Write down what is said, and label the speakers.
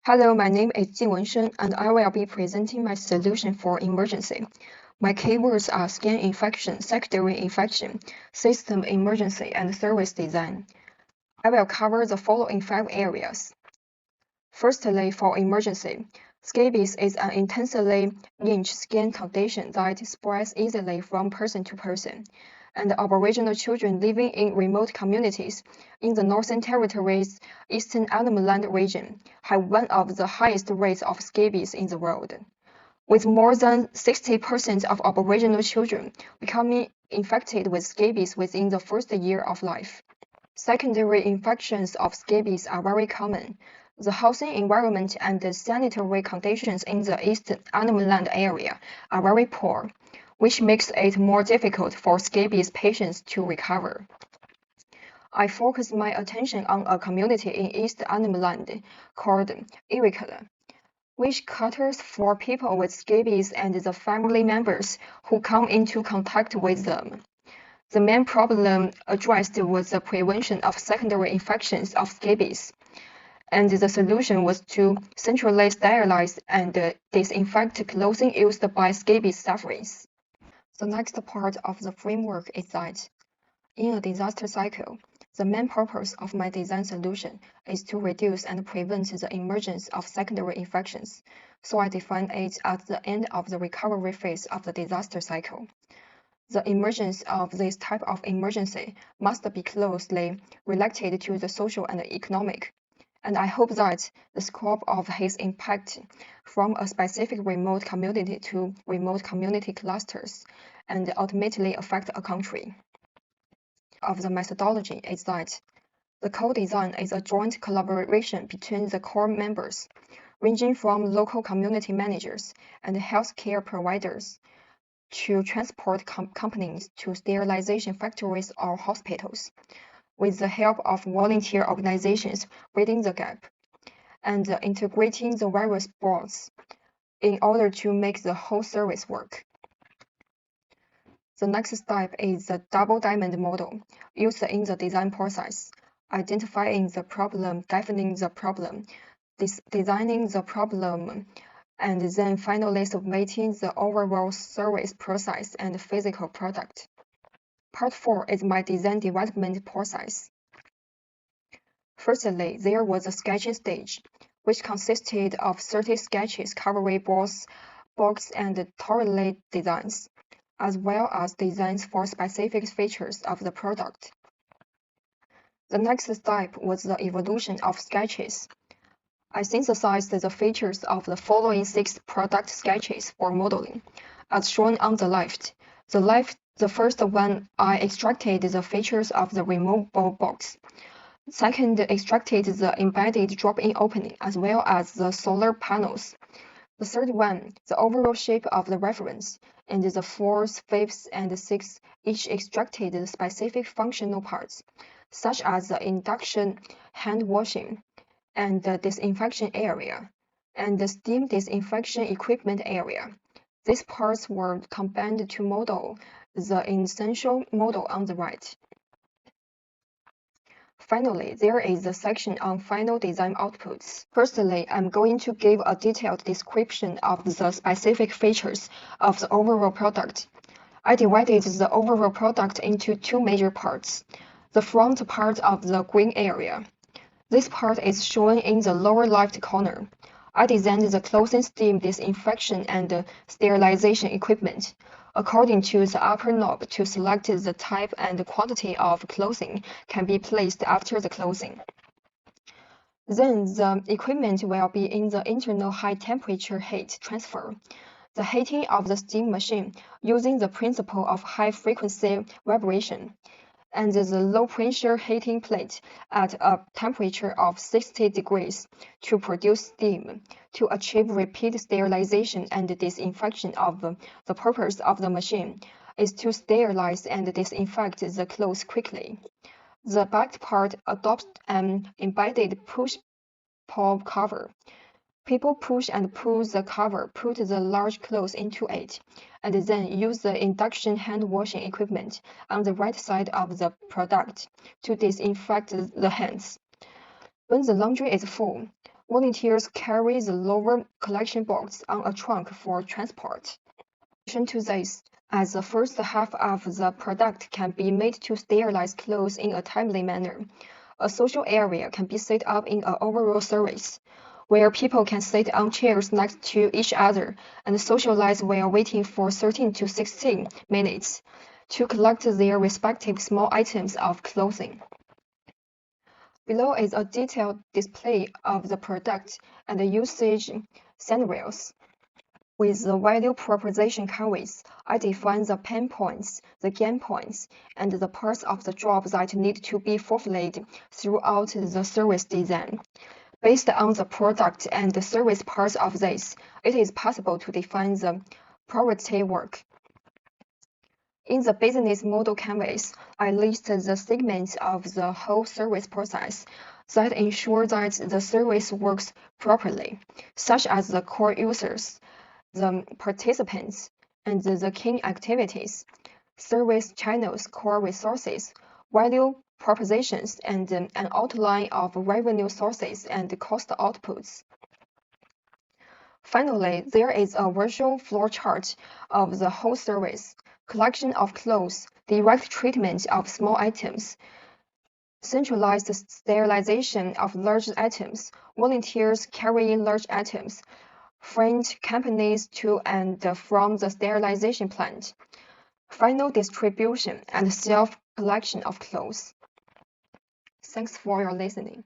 Speaker 1: Hello, my name is Jinwen Shen, and I will be presenting my solution for emergency. My keywords are skin infection, secondary infection, system emergency, and service design. I will cover the following 5 areas. Firstly, for emergency, scabies is an intensely itchy skin condition that spreads easily from person to person, and Aboriginal children living in remote communities in the Northern Territory's Eastern Land region have one of the highest rates of scabies in the world, with more than 60% of Aboriginal children becoming infected with scabies within the first year of life. Secondary infections of scabies are very common. The housing environment and the sanitary conditions in the East Land area are very poor, which makes it more difficult for scabies patients to recover. I focus my attention on a community in East Land called Irikala, which caters for people with scabies and the family members who come into contact with them. The main problem addressed was the prevention of secondary infections of scabies, and the solution was to centrally sterilize and disinfect clothing used by scabies sufferers. The next part of the framework is that, in a disaster cycle, the main purpose of my design solution is to reduce and prevent the emergence of secondary infections, so I define it at the end of the recovery phase of the disaster cycle. The emergence of this type of emergency must be closely related to the social and economic, and I hope that the scope of his impact from a specific remote community to remote community clusters and ultimately affect a country. Of the methodology is that the co-design is a joint collaboration between the core members, ranging from local community managers and healthcare providers to transport companies to sterilization factories or hospitals, with the help of volunteer organizations bridging the gap, and integrating the various boards in order to make the whole service work. The next step is the double diamond model used in the design process, identifying the problem, defining the problem, designing the problem, and then finally submitting the overall service process and physical product. Part 4 is my design development process. Firstly, there was a sketching stage, which consisted of 30 sketches covering both box and toilet designs, as well as designs for specific features of the product. The next step was the evolution of sketches. I synthesized the features of the following 6 product sketches for modeling, as shown on the left. The first one, I extracted the features of the removable box. Second, extracted the embedded drop-in opening as well as the solar panels. The third one, the overall shape of the reference, and the fourth, fifth, and sixth each extracted the specific functional parts, such as the induction hand washing and the disinfection area, and the steam disinfection equipment area. These parts were combined to model the essential model on the right. Finally, there is a section on final design outputs. Firstly, I'm going to give a detailed description of the specific features of the overall product. I divided the overall product into 2 major parts. The front part of the green area. This part is shown in the lower left corner. I designed the clothing steam disinfection and sterilization equipment according to the upper knob to select the type and quantity of clothing can be placed after the clothing. Then the equipment will be in the internal high temperature heat transfer, the heating of the steam machine using the principle of high frequency vibration, and the low pressure heating plate at a temperature of 60 degrees to produce steam to achieve repeat sterilization and disinfection of the purpose of the machine is to sterilize and disinfect the clothes quickly. The back part adopts an embedded push-pull cover. People push and pull the cover, put the large clothes into it, and then use the induction hand washing equipment on the right side of the product to disinfect the hands. When the laundry is full, Volunteers carry the lower collection box on a trunk for transport. In addition to this, as the first half of the product can be made to sterilize clothes in a timely manner, a social area can be set up in an overall service, where people can sit on chairs next to each other and socialize while waiting for 13 to 16 minutes to collect their respective small items of clothing. Below is a detailed display of the product and the usage scenarios. With the value proposition coverage, I define the pain points, the gain points, and the parts of the job that need to be fulfilled throughout the service design. Based on the product and the service parts of this, it is possible to define the priority work. In the business model canvas, I list the segments of the whole service process that ensure that the service works properly, such as the core users, the participants, and the key activities, service channels, core resources, value propositions, and an outline of revenue sources and cost outputs. Finally, there is a visual flowchart of the whole service: collection of clothes, direct treatment of small items, centralized sterilization of large items, volunteers carrying large items, freight companies to and from the sterilization plant, final distribution and self-collection of clothes. Thanks for your listening.